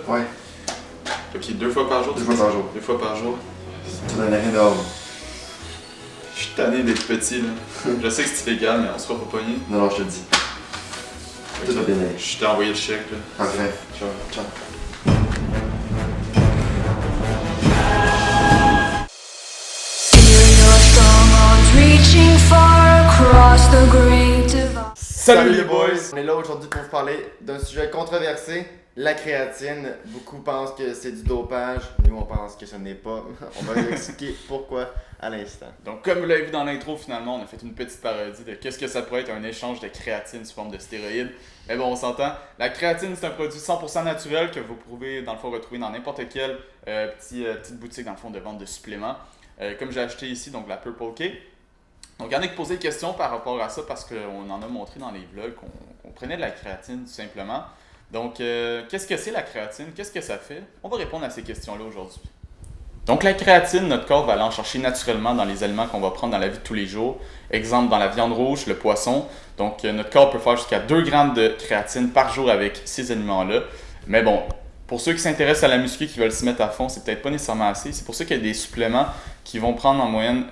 Ouais. Ok, 2 fois par jour? 2 fois par jour. 2 fois par jour. Tu donnes rien dehors. Je suis tanné d'être petit là. Je sais que c'est illégal, mais on se fera pas pogner. Non, non, je te le dis. Tout va bien aller. Je t'ai envoyé le chèque là. Parfait. Ciao. Ciao. Salut les boys! On est là aujourd'hui pour vous parler d'un sujet controversé, la créatine. Beaucoup pensent que c'est du dopage, nous on pense que ce n'est pas. On va vous expliquer pourquoi à l'instant. Donc comme vous l'avez vu dans l'intro, finalement on a fait une petite parodie de qu'est-ce que ça pourrait être un échange de créatine sous forme de stéroïdes. Mais bon, on s'entend, la créatine c'est un produit 100% naturel que vous pouvez dans le fond retrouver dans n'importe quelle petite boutique dans le fond de vente de suppléments. Comme j'ai acheté ici, donc la Purple K. Donc, il y en a qui posaient des questions par rapport à ça parce qu'on en a montré dans les vlogs qu'on prenait de la créatine tout simplement. Donc, qu'est-ce que c'est la créatine? Qu'est-ce que ça fait? On va répondre à ces questions-là aujourd'hui. Donc, la créatine, notre corps va aller en chercher naturellement dans les aliments qu'on va prendre dans la vie de tous les jours. Exemple, dans la viande rouge, le poisson. Donc, notre corps peut faire jusqu'à 2 grammes de créatine par jour avec ces aliments-là. Mais bon, pour ceux qui s'intéressent à la muscu, qui veulent s'y mettre à fond, c'est peut-être pas nécessairement assez. C'est pour ça qu'il y a des suppléments qui vont prendre en moyenne,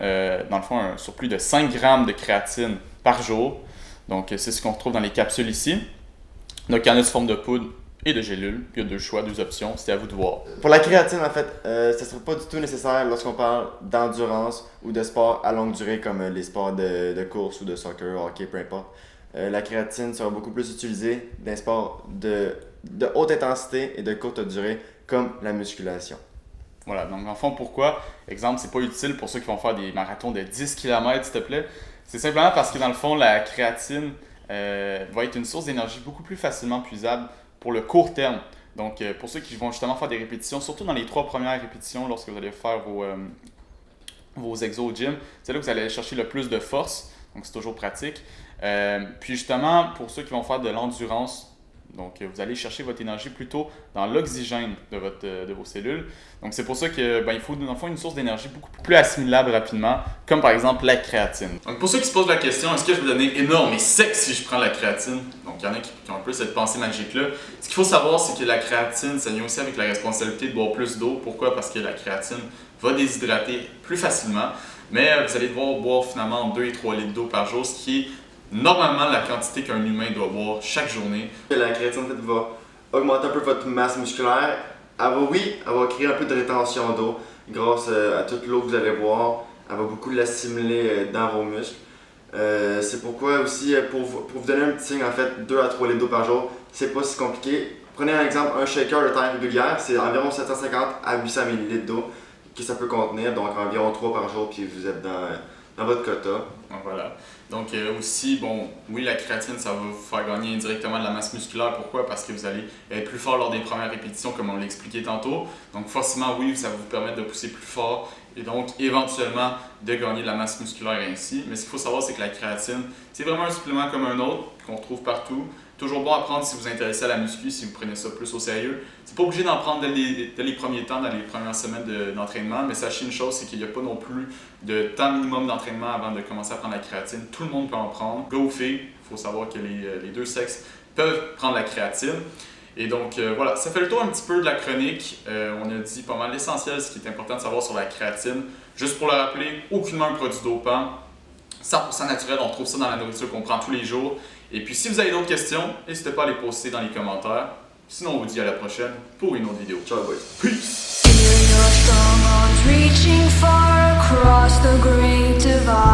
dans le fond, un surplus de 5 grammes de créatine par jour. Donc, c'est ce qu'on retrouve dans les capsules ici. Donc, il y en a sous forme de poudre et de gélule. Puis, il y a 2 choix, 2 options. C'est à vous de voir. Pour la créatine, en fait, ça ne sera pas du tout nécessaire lorsqu'on parle d'endurance ou de sport à longue durée comme les sports de course ou de soccer, hockey, peu importe. La créatine sera beaucoup plus utilisée dans les sports de haute intensité et de courte durée comme la musculation. Voilà, donc en fond, pourquoi? Exemple, c'est pas utile pour ceux qui vont faire des marathons de 10 km, s'il te plaît. C'est simplement parce que dans le fond, la créatine va être une source d'énergie beaucoup plus facilement puisable pour le court terme. Donc, pour ceux qui vont justement faire des répétitions, surtout dans les 3 premières répétitions, lorsque vous allez faire vos exos au gym, c'est là que vous allez chercher le plus de force. Donc, c'est toujours pratique. Puis justement, pour ceux qui vont faire de l'endurance, donc vous allez chercher votre énergie plutôt dans l'oxygène de vos cellules. Donc c'est pour ça qu'il faut dans le fond une source d'énergie beaucoup plus assimilable rapidement, comme par exemple la créatine. Donc pour ceux qui se posent la question, est-ce que je vais donner énorme et sec si je prends la créatine? Donc il y en a qui ont un peu cette pensée magique-là. Ce qu'il faut savoir, c'est que la créatine, ça vient aussi avec la responsabilité de boire plus d'eau. Pourquoi? Parce que la créatine va déshydrater plus facilement. Mais vous allez devoir boire finalement 2 et 3 litres d'eau par jour, ce qui est normalement la quantité qu'un humain doit boire chaque journée. La créatine en fait, va augmenter un peu votre masse musculaire. Elle va créer un peu de rétention d'eau grâce à toute l'eau que vous allez boire. Elle va beaucoup l'assimiler dans vos muscles. C'est pourquoi aussi, pour vous donner un petit signe, en fait, 2 à 3 litres d'eau par jour, c'est pas si compliqué. Prenez un exemple, un shaker de taille régulière, c'est environ 750 à 800 ml d'eau que ça peut contenir, donc environ 3 par jour, puis vous êtes dans votre quota. Voilà. Donc aussi, bon, oui, la créatine, ça va vous faire gagner indirectement de la masse musculaire. Pourquoi? Parce que vous allez être plus fort lors des premières répétitions, comme on l'a expliqué tantôt. Donc forcément, oui, ça va vous permettre de pousser plus fort et donc éventuellement de gagner de la masse musculaire ainsi. Mais ce qu'il faut savoir, c'est que la créatine, c'est vraiment un supplément comme un autre qu'on trouve partout. Toujours bon à prendre si vous vous intéressez à la muscu, si vous prenez ça plus au sérieux. C'est pas obligé d'en prendre dès les premiers temps, dans les premières semaines d'entraînement, mais sachez une chose, c'est qu'il n'y a pas non plus de temps minimum d'entraînement avant de commencer à prendre la créatine. Tout le monde peut en prendre. Gars ou filles, il faut savoir que les deux sexes peuvent prendre la créatine. Et donc voilà, ça fait le tour un petit peu de la chronique. On a dit pas mal l'essentiel, ce qui est important de savoir sur la créatine. Juste pour le rappeler, aucunement un produit dopant. 100% naturel, on trouve ça dans la nourriture qu'on prend tous les jours. Et puis si vous avez d'autres questions, n'hésitez pas à les poster dans les commentaires. Sinon, on vous dit à la prochaine pour une autre vidéo. Ciao, boys. Peace! Feel your strong arms reaching far across the great divide.